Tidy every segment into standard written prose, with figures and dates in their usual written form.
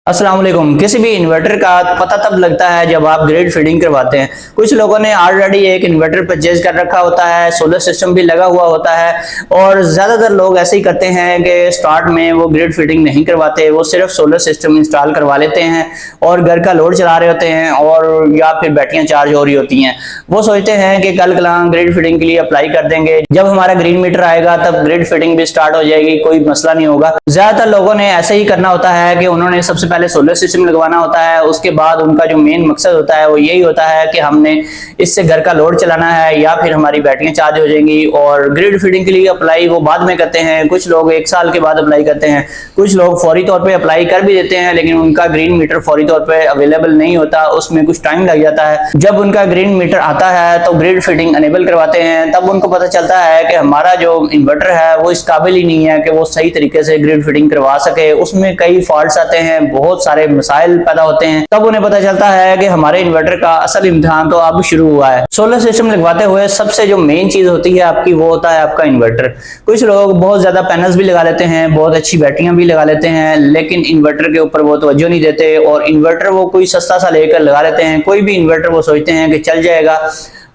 अस्सलाम वालेकुम। किसी भी इन्वर्टर का पता तब लगता है जब आप ग्रिड फीडिंग करवाते हैं। कुछ लोगों ने ऑलरेडी एक इन्वर्टर परचेज कर रखा होता है, सोलर सिस्टम भी लगा हुआ होता है और ज्यादातर लोग ऐसे ही करते हैं कि स्टार्ट में वो ग्रिड फीडिंग नहीं करवाते, वो सिर्फ सोलर सिस्टम इंस्टॉल करवा लेते हैं और घर का लोड चला रहे होते हैं और या फिर बैटरियां चार्ज हो रही होती हैं। वो सोचते हैं कि कल कल ग्रिड फीडिंग के लिए अप्लाई कर देंगे, जब हमारा ग्रीन मीटर आएगा तब ग्रिड फीडिंग भी स्टार्ट हो जाएगी, कोई मसला नहीं होगा। ज्यादातर लोगों ने ऐसे ही करना होता है कि उन्होंने सबसे पहले सोलर सिस्टम लगवाना होता है, उसके बाद उनका जो मेन मकसद होता है वो यही होता है कि हमने इससे घर का लोड चलाना है या फिर हमारी बैटरियां चार्ज हो जाएंगी। और ग्रिड फीडिंग के लिए अप्लाई वो बाद में करते हैं, कुछ लोग 1 साल के बाद अप्लाई करते हैं, कुछ लोग फौरी तौर पे अप्लाई कर भी देते हैं, लेकिन उनका ग्रीन मीटर फौरी तौर पे अवेलेबल नहीं होता, उसमें कुछ टाइम लग जाता है। जब उनका ग्रीन मीटर आता है तो ग्रिड फीडिंग अनेबल करवाते हैं, तब उनको पता चलता है कि हमारा जो इन्वर्टर है वो इस काबिल ही नहीं है कि वो सही तरीके से ग्रिड फीडिंग करवा सके, उसमें कई फॉल्ट्स आते हैं, बहुत सारे मसाइल पैदा होते हैं। तब उन्हें पता चलता है कि हमारे इन्वर्टर का असल इम्तिहान तो अब शुरू हुआ है। सोलर सिस्टम लगवाते हुए सबसे जो मेन चीज होती है आपकी, वो होता है आपका इन्वर्टर। कुछ लोग बहुत ज्यादा पैनल्स भी लगा लेते हैं, बहुत अच्छी बैटरियां भी लगा लेते हैं, लेकिन इन्वर्टर के ऊपर वो तवज्जो नहीं देते और इन्वर्टर वो कोई सस्ता सा लेकर लगा लेते हैं। कोई भी इन्वर्टर वो सोचते हैं कि चल जाएगा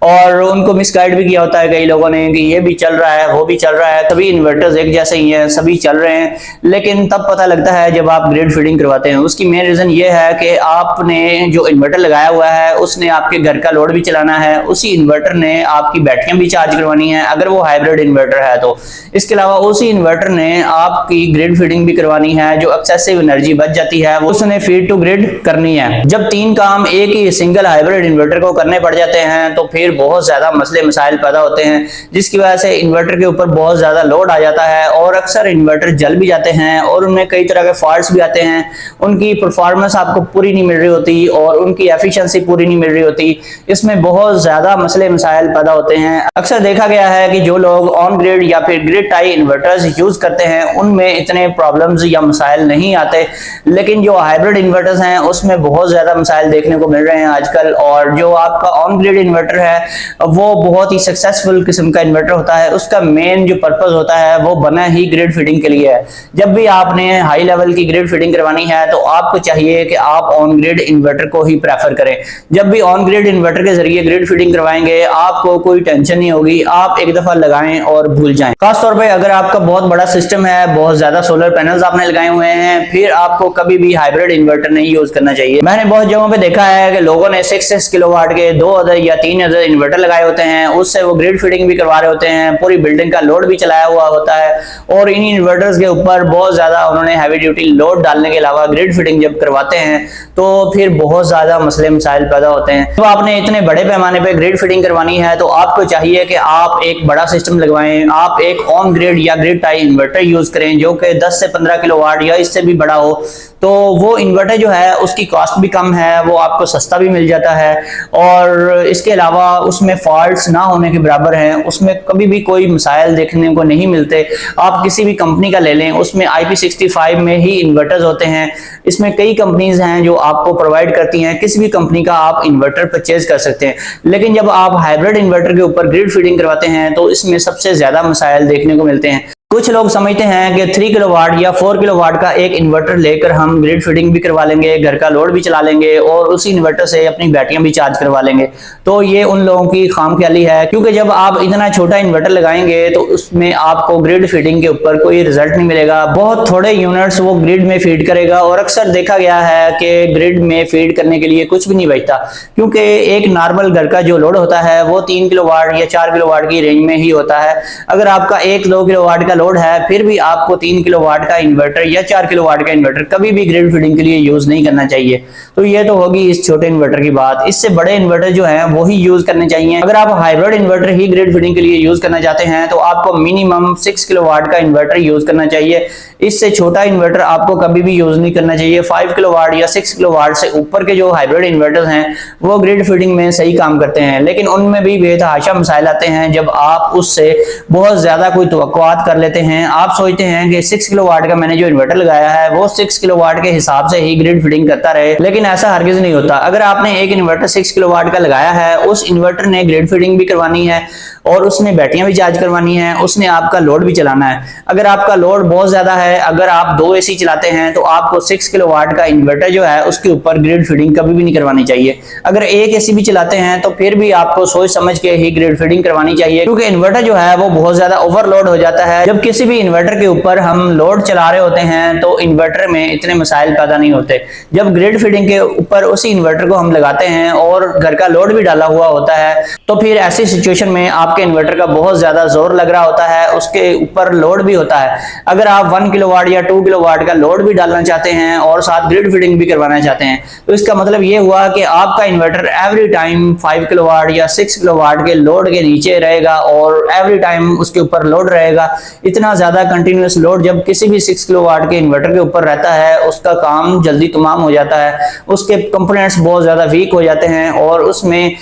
और उनको मिसगाइड भी किया होता है कई लोगों ने कि ये भी चल रहा है वो भी चल रहा है, सभी इन्वर्टर्स एक जैसे ही हैं, सभी चल रहे हैं। लेकिन तब पता लगता है जब आप ग्रिड फीडिंग करवाते हैं। उसकी मेन रीजन ये है कि आपने जो इन्वर्टर लगाया हुआ है उसने आपके घर का लोड भी चलाना है, उसी इन्वर्टर ने आपकी बैटरियां भी चार्ज करवानी है अगर वो हाइब्रिड इन्वर्टर है तो। इसके अलावा उसी इन्वर्टर ने आपकी ग्रिड फीडिंग भी करवानी है, जो एक्सेसिव एनर्जी बच जाती है वो उसने फीड टू ग्रिड करनी है। जब 3 काम एक ही सिंगल हाइब्रिड इन्वर्टर को करने पड़ जाते हैं तो फिर बहुत ज्यादा मसले मसाइल पैदा होते हैं, जिसकी वजह से इन्वर्टर के ऊपर बहुत ज्यादा लोड आ जाता है और अक्सर इन्वर्टर जल भी जाते हैं और उनमें कई तरह के फॉल्ट्स भी आते हैं। उनकी परफॉर्मेंस आपको पूरी नहीं मिल रही होती और उनकी एफिशिएंसी पूरी नहीं मिल रही होती। इसमें बहुत ज्यादा मसले मसाइल पैदा होते हैं। अक्सर देखा गया है कि जो लोग ऑन ग्रिड या फिर ग्रिड टाई इन्वर्टर्स यूज करते हैं उनमें इतने प्रॉब्लम्स या मसाइल नहीं आते, लेकिन जो हाइब्रिड इन्वर्टर्स हैं उसमें बहुत ज्यादा मसाइल देखने को मिल रहे हैं आजकल। और जो आपका ऑन ग्रिड इन्वर्टर है वो बहुत ही सक्सेसफुल किस्म का इन्वर्टर होता है, उसका मेन जो पर्पस होता है वो बना ही ग्रिड फीडिंग के लिए है। जब भी आपने हाई लेवल की ग्रिड फीडिंग करवानी है तो आपको चाहिए कि आप ऑन ग्रिड इन्वर्टर को ही प्रेफर करें। जब भी ऑन ग्रिड इन्वर्टर के जरिए ग्रिड फीडिंग करवाएंगे आपको कोई टेंशन नहीं होगी, आप एक दफा लगाएं और भूल जाएं। खासतौर पर अगर आपका बहुत बड़ा सिस्टम है, बहुत ज्यादा सोलर पैनल्स आपने लगाए हुए हैं, फिर आपको कभी भी हाइब्रिड इन्वर्टर नहीं यूज करना चाहिए। मैंने बहुत जगहों पे देखा है कि लोगों ने 6 किलोवाट के 2 अदर या 3 अदर इन्वर्टर लगाए होते हैं, उससे वो ग्रिड फीडिंग भी करवा रहे होते हैं, पूरी बिल्डिंग का लोड भी चलाया हुआ होता है और इन इन्वर्टर्स के ऊपर बहुत ज्यादा उन्होंने हैवी ड्यूटी लोड डालने के अलावा ग्रिड फीडिंग जब करवाते हैं तो फिर बहुत ज्यादा मसले मसाइल पैदा होते हैं। तो आपने इतने बड़े पैमाने पे ग्रिड फीडिंग करवानी है तो आपको चाहिए कि आप एक बड़ा सिस्टम लगवाएं, आप एक ऑन ग्रिड या ग्रिड टाई इन्वर्टर यूज करें जो कि 10 से 15 किलोवाट या इससे भी बड़ा हो। तो वो इन्वर्टर जो है उसकी कॉस्ट भी कम है, वो आपको सस्ता भी मिल जाता है और इसके अलावा उसमें फॉल्ट्स ना होने के बराबर हैं, उसमें कभी भी कोई मसाइल देखने को नहीं मिलते। आप किसी भी कंपनी का ले लें, उसमें IP65 में ही इन्वर्टर्स होते हैं। इसमें कई कंपनीज हैं जो आपको प्रोवाइड करती हैं, किसी भी कंपनी का आप इन्वर्टर परचेज कर सकते हैं। लेकिन जब आप हाइब्रिड इन्वर्टर के ऊपर ग्रिड फीडिंग करवाते हैं तो इसमें सबसे ज्यादा मसाइल देखने को मिलते हैं। कुछ लोग समझते हैं कि 3 किलोवाट या 4 किलोवाट का एक इन्वर्टर लेकर हम ग्रिड फीडिंग भी करवा लेंगे, घर का लोड भी चला लेंगे और उसी इन्वर्टर से अपनी बैटरियां भी चार्ज करवा लेंगे। तो ये उन लोगों की खामख्याली है, क्योंकि जब आप इतना छोटा इन्वर्टर लगाएंगे तो उसमें आपको ग्रिड फीडिंग के ऊपर कोई रिजल्ट नहीं मिलेगा। बहुत थोड़े यूनिट्स वो ग्रिड में फीड करेगा और अक्सर देखा गया है कि ग्रिड में फीड करने के लिए कुछ भी नहीं बचता, क्योंकि एक नॉर्मल घर का जो लोड होता है वो 3 किलोवाट या 4 किलोवाट की रेंज में ही होता है। अगर आपका 1-2 किलोवाट का लोड है फिर भी आपको 3 किलोवाट का इन्वर्टर या 4 किलोवाट का इन्वर्टर कभी भी ग्रिड फीडिंग के लिए यूज नहीं करना चाहिए। तो ये तो होगी इस छोटे इन्वर्टर की बात। इससे बड़े इन्वर्टर जो हैं वो ही यूज करने चाहिए। अगर आप हाइब्रिड इन्वर्टर ही ग्रिड फीडिंग के लिए यूज करना चाहते हैं तो आपको मिनिमम 6 किलोवाट का इन्वर्टर यूज करना चाहिए। इससे छोटा इन्वर्टर आपको कभी भी यूज नहीं करना चाहिए। 5 किलोवाट या 6 किलोवाट से ऊपर के जो हाइब्रिड इन्वर्टर हैं वो ग्रिड फीडिंग में सही काम करते हैं, लेकिन उनमें भी बेतहाशा मसाइल आते हैं जब आप उससे बहुत ज्यादा कोई तवक्कुआत कर लेते लेते हैं। आप सोचते हैं कि 6 किलोवाट का मैंने जो इन्वर्टर लगाया है वो 6 किलोवाट के हिसाब से ही ग्रिड फीडिंग करता रहे, लेकिन ऐसा हरगिज नहीं होता। अगर आपने एक इन्वर्टर 6 किलोवाट का लगाया है, उस इन्वर्टर ने ग्रिड फीडिंग भी करवानी है और उसने बैटरियां भी चार्ज करवानी है, उसने आपका लोड भी चलाना है। अगर आपका लोड बहुत ज्यादा है, अगर आप 2 एसी चलाते हैं, तो आपको 6 किलोवाट का इन्वर्टर जो है उसके ऊपर ग्रिड फीडिंग कभी भी नहीं करवानी चाहिए। अगर एक एसी भी चलाते हैं तो फिर भी आपको सोच समझ के ही ग्रिड फीडिंग करवानी चाहिए, क्योंकि इन्वर्टर जो है वो बहुत ज्यादा ओवरलोड हो जाता है। जब किसी भी इन्वर्टर के ऊपर हम लोड चला रहे होते हैं तो इन्वर्टर में इतने मसाइल पैदा नहीं होते। जब ग्रिड फीडिंग के ऊपर उसी इन्वर्टर को हम लगाते हैं और घर का लोड भी डाला हुआ होता है, तो फिर ऐसी सिचुएशन में आपके इन्वर्टर का बहुत ज्यादा जोर लग रहा होता है, उसके ऊपर लोड भी होता है। अगर आप 1 किलोवाट या 2 किलोवाट का लोड भी डालना चाहते हैं और साथ ग्रिड फीडिंग भी करवाना चाहते हैं, तो इसका मतलब ये हुआ कि आपका इन्वर्टर एवरी टाइम 5 किलोवाट या 6 किलोवाट के लोड के नीचे रहेगा और एवरी टाइम उसके ऊपर लोड रहेगा। इतना ज्यादा कंटिन्यूअस लोड जब किसी भी 6 किलोवाट के इन्वर्टर के ऊपर रहता है, उसका काम जल्दी तमाम हो जाता है, उसके कंपोनेंट्स बहुत ज्यादा वीक हो जाते हैं और उसमें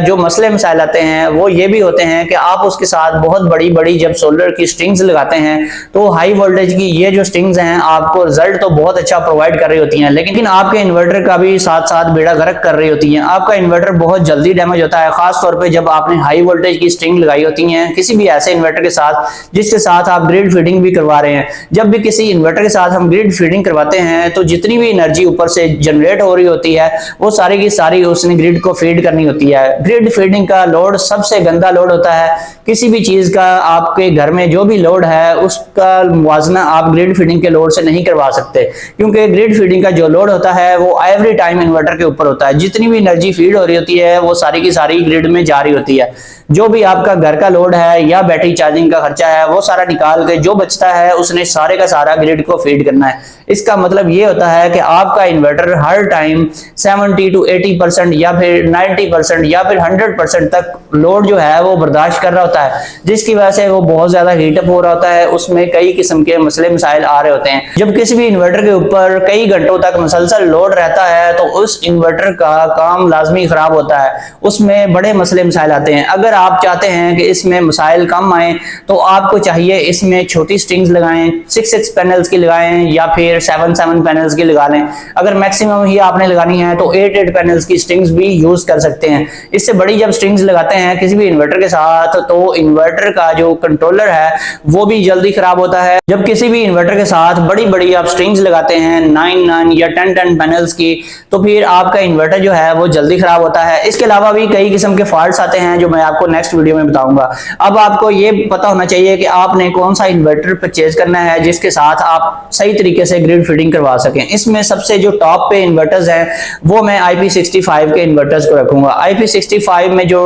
जो मसले मसाइल आते हैं वो ये भी होते हैं कि आप उसके साथ बहुत बड़ी बड़ी जब सोलर की स्ट्रिंग्स लगाते हैं तो हाई वोल्टेज की ये जो स्ट्रिंग्स हैं आपको रिजल्ट तो बहुत अच्छा प्रोवाइड कर रही होती हैं, लेकिन आपके इन्वर्टर का भी साथ साथ बेड़ा गर्क कर रही होती हैं। आपका इन्वर्टर बहुत जल्दी डैमेज होता है, खास तौर पे जब आपने हाई वोल्टेज की स्ट्रिंग लगाई होती है किसी भी ऐसे इन्वर्टर के साथ जिसके साथ आप ग्रिड फीडिंग भी करवा रहे हैं। जब भी किसी इन्वर्टर के साथ हम ग्रिड फीडिंग करवाते हैं तो जितनी भी एनर्जी ऊपर से जनरेट हो रही होती है वो सारी की सारी उसने ग्रिड को फीड करनी होती है। ग्रिड फीडिंग का लोड सबसे गंदा लोड होता है। किसी भी चीज का आपके घर में जो भी लोड है उसका मुवाजना आप ग्रिड फीडिंग के लोड से नहीं करवा सकते, क्योंकि ग्रिड फीडिंग का जो लोड होता है वो एवरी टाइम इन्वर्टर के ऊपर होता है। जितनी भी एनर्जी फीड हो रही होती है वो सारी की सारी ग्रिड में जा रही होती है। जो भी आपका घर का लोड है या बैटरी चार्जिंग का खर्चा है वो सारा निकाल के जो बचता है उसने सारे का सारा ग्रिड को फीड करना है। इसका मतलब ये होता है कि आपका इन्वर्टर हर टाइम 70 to 80% या फिर 90% या फिर 100% तक लोड जो है वो बर्दाश्त कर रहा होता है, जिसकी वजह से वो बहुत ज्यादा हीटअप हो रहा होता है, उसमें कई किस्म के मसले मसाइल आ रहे होते हैं। जब किसी भी इन्वर्टर के ऊपर कई घंटों तक मुसलसल लोड रहता है तो उस इन्वर्टर का काम लाजमी खराब होता है, उसमें बड़े मसले मसाइल आते हैं। अगर आप चाहते हैं कि इसमें मसाइल कम आए तो आपको चाहिए इसमें छोटी स्ट्रिंग्स लगाएं, 6 पैनल्स की लगाएं या फिर 7 पैनल्स की लगा लें। अगर मैक्सिमम ही आपने लगानी है तो 8 पैनल्स की स्ट्रिंग्स भी यूज कर सकते हैं। इससे बड़ी जब स्ट्रिंग्स लगाते हैं किसी भी इन्वर्टर के साथ तो इन्वर्टर का जो कंट्रोलर है वो भी जल्दी खराब होता है। जब किसी भी इन्वर्टर के साथ बड़ी बड़ी आप स्ट्रिंग्स लगाते हैं 9 या 10 पैनल्स की, तो फिर आपका इन्वर्टर जो है वो जल्दी खराब होता है। इसके अलावा भी कई किस्म के फॉल्ट्स आते हैं जो मैं आपको नेक्स्ट वीडियो में बताऊंगा। अब आपको ये पता होना चाहिए कि आपने कौन सा इन्वर्टर परचेज करना है जिसके साथ आप सही तरीके से ग्रिड फीडिंग करवा सकें। इसमें सबसे जो टॉप पे इन्वर्टर्स हैं वो मैं IP65 के इन्वर्टर्स को रखूंगा। IP65 में जो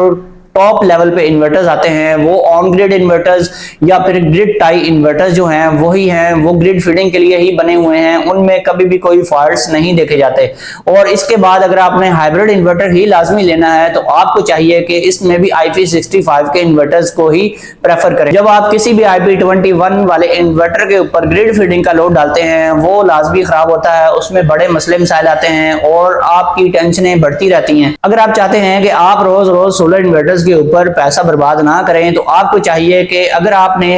टॉप लेवल पे इन्वर्टर्स आते हैं वो ऑन ग्रिड इन्वर्टर्स या फिर ग्रिड टाई इन्वर्टर्स जो हैं वही हैं, वो ग्रिड फीडिंग के लिए ही बने हुए हैं, उनमें कभी भी कोई फॉल्ट्स नहीं देखे जाते। और इसके बाद अगर आपने हाइब्रिड इन्वर्टर ही लाजमी लेना है तो आपको चाहिए कि इसमें भी IP65 के इन्वर्टर्स को ही प्रेफर करें। जब आप किसी भी IP21 वाले इन्वर्टर के ऊपर ग्रिड फीडिंग का लोड डालते हैं वो लाजमी खराब होता है, उसमें बड़े मसले मसाइल आते हैं और आपकी टेंशनें बढ़ती रहती हैं। अगर आप चाहते हैं कि आप रोज रोज सोलर इन्वर्टर्स के ऊपर पैसा बर्बाद ना करें तो आपको चाहिए कि अगर आपने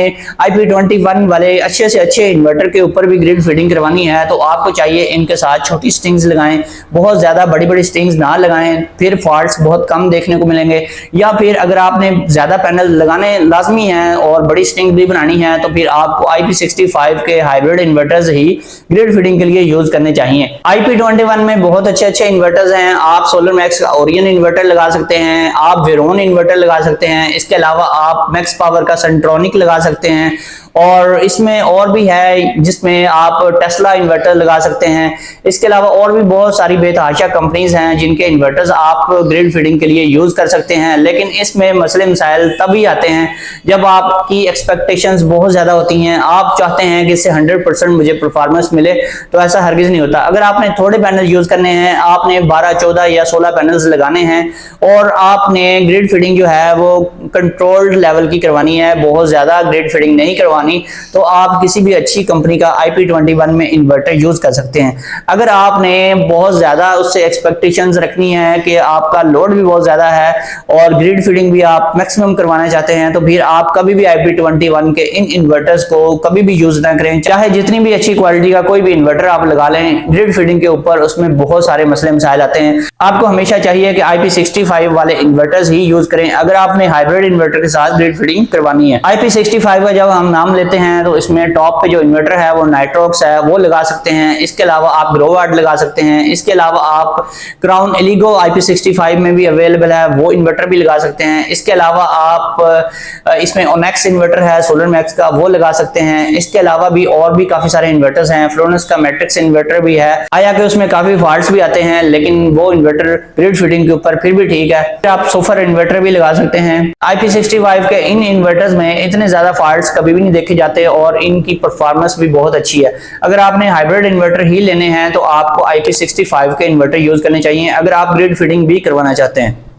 IP21 वाले अच्छे से अच्छे इन्वर्टर के ऊपर भी ग्रिड फीडिंग करवानी है तो आपको चाहिए इनके साथ छोटी स्ट्रिंग्स लगाएं, बहुत ज्यादा बड़ी बड़ी स्ट्रिंग्स ना लगाएं, फिर फॉल्ट्स बहुत कम देखने को मिलेंगे। या फिर अगर आपने ज्यादा पैनल लगाने लाजमी हैं और बड़ी स्ट्रिंग भी बनानी है तो फिर आपको IP65 के हाइब्रिड इन्वर्टर्स ही ग्रिड फीडिंग के लिए यूज करने चाहिए। IP21 में बहुत अच्छे अच्छे इन्वर्टर्स हैं। आप सोलर मैक्स का ओरियन इन्वर्टर लगा सकते हैं, आप वेरोन इन्वर्टर लगा सकते हैं, इसके अलावा आप मैक्स पावर का सेंट्रोनिक लगा सकते हैं और इसमें और भी है जिसमें आप टेस्ला इन्वर्टर लगा सकते हैं। इसके अलावा और भी बहुत सारी बेतहाशा कंपनीज हैं जिनके इन्वर्टर्स आप ग्रिड फीडिंग के लिए यूज कर सकते हैं, लेकिन इसमें मसले मसाइल तभी आते हैं जब आपकी एक्सपेक्टेशंस बहुत ज्यादा होती हैं। आप चाहते हैं कि इससे 100% मुझे परफॉर्मेंस मिले, तो ऐसा हरगिज नहीं होता। अगर आपने थोड़े पैनल यूज करने हैं, आपने 12, 14 या 16 पैनल्स लगाने हैं और आपने ग्रिड फीडिंग जो है वो कंट्रोल्ड लेवल की करवानी है, बहुत ज्यादा ग्रिड फीडिंग नहीं करवानी करवानी तो आप किसी भी अच्छी कंपनी का IP21 में इन्वर्टर यूज कर सकते हैं। अगर आपने बहुत ज्यादा उससे एक्सपेक्टेशंस रखनी है कि आपका लोड भी बहुत ज्यादा है और ग्रिड फीडिंग भी आप मैक्सिमम करवाना चाहते हैं, तो फिर आप कभी भी IP21 के इन इन्वर्टर्स को कभी भी यूज ना करें। चाहे जितनी भी अच्छी क्वालिटी का कोई भी इन्वर्टर आप लगा लें, ग्रिड फीडिंग के ऊपर उसमें बहुत सारे मसले मसाइल आते हैं। आपको हमेशा चाहिए कि IP65 वाले इन्वर्टर्स ही यूज करें अगर आपने हाइब्रिड इन्वर्टर के साथ ग्रिड फीडिंग करवानी है। IP65 का जब हम नाम लेते हैं तो इसमें टॉप पे जो इन्वर्टर है वो नाइट्रोक्स है, वो लगा सकते हैं। इसके अलावा आप ग्रोवार्ड लगा सकते हैं। इसके अलावा आप क्राउन एलिगो IP65 में भी अवेलेबल है, वो इन्वर्टर भी लगा सकते हैं। इसके अलावा आप इसमें ओनेक्स इन्वर्टर है सोलर मैक्स का, वो लगा सकते हैं। इसके अलावा भी और भी काफी सारे इन्वर्टर्स हैं। फ्लोरेंस का मैट्रिक्स इन्वर्टर भी है, आया कि उसमें काफी फॉल्ट्स भी आते हैं, लेकिन वो इन्वर्टर ग्रिड फीडिंग के ऊपर फिर भी ठीक है। आप सोफर इन्वर्टर भी लगा सकते हैं। IP65 के इन इन्वर्टर्स में इतने ज्यादा फॉल्ट्स कभी भी नहीं देखे जाते और इनकी परफॉर्मेंस भी बहुत अच्छी है। अगर आपने हाइब्रिड इन्वर्टर ही लेने हैं तो आपको IP65 के इन्वर्टर यूज करने चाहिए अगर आप ग्रिड फीडिंग भी करवाना चाहते हैं।